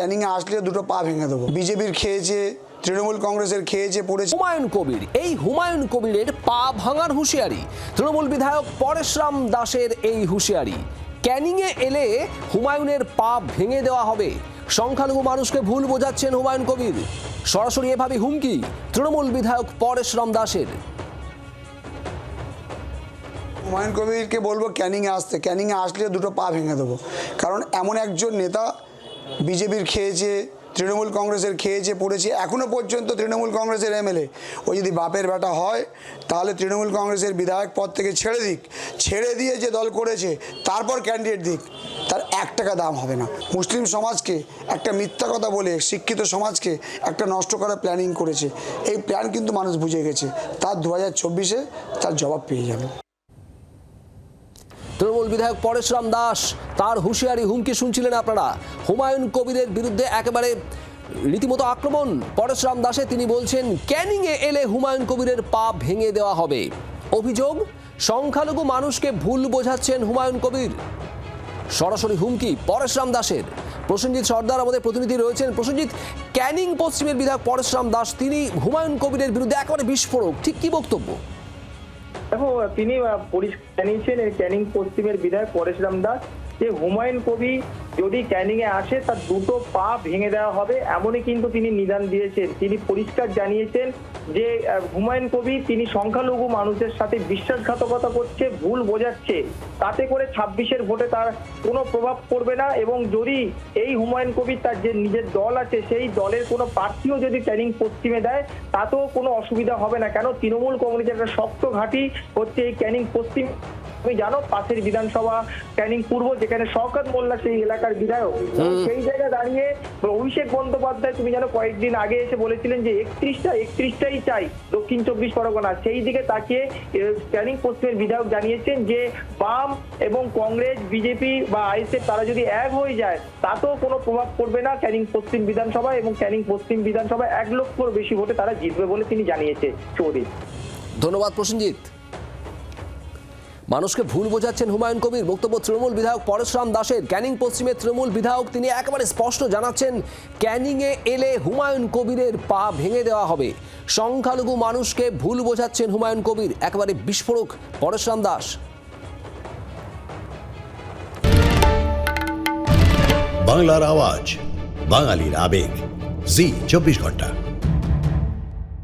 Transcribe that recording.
ক্যানিংয়ে আসলে দুটো পা ভেঙে দেবো। বিজেপির খেয়েছে, তৃণমূল কংগ্রেসের খেয়েছে পড়েছে। হুমায়ুন কবির, এই হুমায়ুন কবিরের পা ভাঙার হুঁশিয়ারি, তৃণমূল বিধায়ক পরেশরাম দাসের এই হুঁশিয়ারি, ক্যানিংয়ে এলে হুমায়ুনের পা ভেঙে দেওয়া হবে। সংখ্যালঘু মানুষকে ভুল বোঝাচ্ছেন হুমায়ুন কবির, সরাসরি এভাবে হুমকি তৃণমূল বিধায়ক পরেশরাম দাসের। হুমায়ুন কবিরকে বলবো ক্যানিংয়ে আসতে, ক্যানিংয়ে আসলে দুটো পা ভেঙে দেবো। কারণ এমন একজন নেতা বিজেপির খেয়েছে, তৃণমূল কংগ্রেসের খেয়েছে পড়েছে, এখনও পর্যন্ত তৃণমূল কংগ্রেসের এমএলএ। ও যদি বাপের বেটা হয় তাহলে তৃণমূল কংগ্রেসের বিধায়ক পদ থেকে ছেড়ে দিক, ছেড়ে দিয়ে যে দল করেছে তারপর ক্যান্ডিডেট দিক, তার 1 টাকা দাম হবে না। মুসলিম সমাজকে একটা মিথ্যা কথা বলে শিক্ষিত সমাজকে একটা নষ্ট করার প্ল্যানিং করেছে। এই প্ল্যান কিন্তু মানুষ বুঝে গেছে, তার 2024-এ তার জবাব পেয়ে যাবে। তৃণমূল বিধায়ক পরেশরাম দাস, তার হুঁশিয়ারি, হুমকি শুনছিলেন আপনারা। হুমায়ুন কবিরের বিরুদ্ধে একেবারে রীতিমতো আক্রমণ পরেশরাম দাসে। তিনি বলছেন ক্যানিংয়ে এলে হুমায়ুন কবিরের পা ভেঙে দেওয়া হবে। অভিযোগ, সংখ্যালঘু মানুষকে ভুল বোঝাচ্ছেন হুমায়ুন কবির। সরাসরি হুমকি পরেশরাম দাসের। প্রসেনজিৎ সর্দার আমাদের প্রতিনিধি রয়েছেন। প্রসেনজিৎ, ক্যানিং পশ্চিমের বিধায়ক পরেশরাম দাস, তিনি হুমায়ুন কবিরের বিরুদ্ধে একেবারে বিস্ফোরক, ঠিক কি বক্তব্য? দেখো, তিনি পরিষ্কার জানিয়েছেন ক্যানিং পশ্চিমের বিধায়ক পরেশরাম দাস যে হুমায়ুন কবির যদি ক্যানিংয়ে আসে তার দুটো পা ভেঙে দেওয়া হবে, এমনই কিন্তু তিনি নিদান দিয়েছেন। তিনি পরিষ্কার জানিয়েছেন যে হুমায়ুন কবির তিনি সংখ্যালঘু মানুষের সাথে বিশ্বাসঘাতকতা করছে, ভুল বোঝাচ্ছে, তাতে করে 26-এর ভোটে তার কোনো প্রভাব পড়বে না। এবং যদি এই হুমায়ুন কবির তার যে নিজের দল আছে সেই দলের কোনো প্রার্থীও যদি ক্যানিং পশ্চিমে দেয় তাতেও কোনো অসুবিধা হবে না। কেন, তৃণমূল কংগ্রেসের একটা শক্ত ঘাঁটি হচ্ছে এই ক্যানিং পশ্চিম। তুমি জানো পাশের বিধানসভা ক্যানিং পূর্ব, যেখানে শওকত মোল্লা সেই এলাকার বিধায়ক, সেই জায়গায় দাঁড়িয়ে অভিষেক বন্দ্যোপাধ্যায় তুমি জানো কয়েকদিন আগে এসে বলেছিলেন যে 31টাই চাই দক্ষিণ 24 পরগনা। সেই দিকে তাকিয়ে ক্যানিং পশ্চিমের বিধায়ক জানিয়েছেন যে বাম এবং কংগ্রেস, বিজেপি বা আইএসএফ তারা যদি এক হয়ে যায় তাতেও কোনো প্রভাব পড়বে না ক্যানিং পশ্চিম বিধানসভা, এবং ক্যানিং পশ্চিম বিধানসভায় 1 লক্ষর বেশি ভোটে তারা জিতবে বলে তিনি জানিয়েছে। চৌধুরী, ধন্যবাদ প্রসেনজিৎ। মানুষকে ভুল বোঝাচ্ছেন হুমায়ুন কবির, বক্তব্য তৃণমূল বিধায়ক পরেশরাম দাসের। ক্যানিং পশ্চিমের তৃণমূল বিধায়ক তিনি একেবারে স্পষ্ট জানাচ্ছেন ক্যানিংয়ে এলে হুমায়ুন কবিরের পা ভেঙে দেওয়া হবে। সংখ্যালঘু মানুষকে ভুল বোঝাচ্ছেন হুমায়ুন কবির, একেবারে বিস্ফোরক পরেশরাম দাস। বাংলার আওয়াজ, বাঙালির আবেগ, জি 24 ঘন্টা।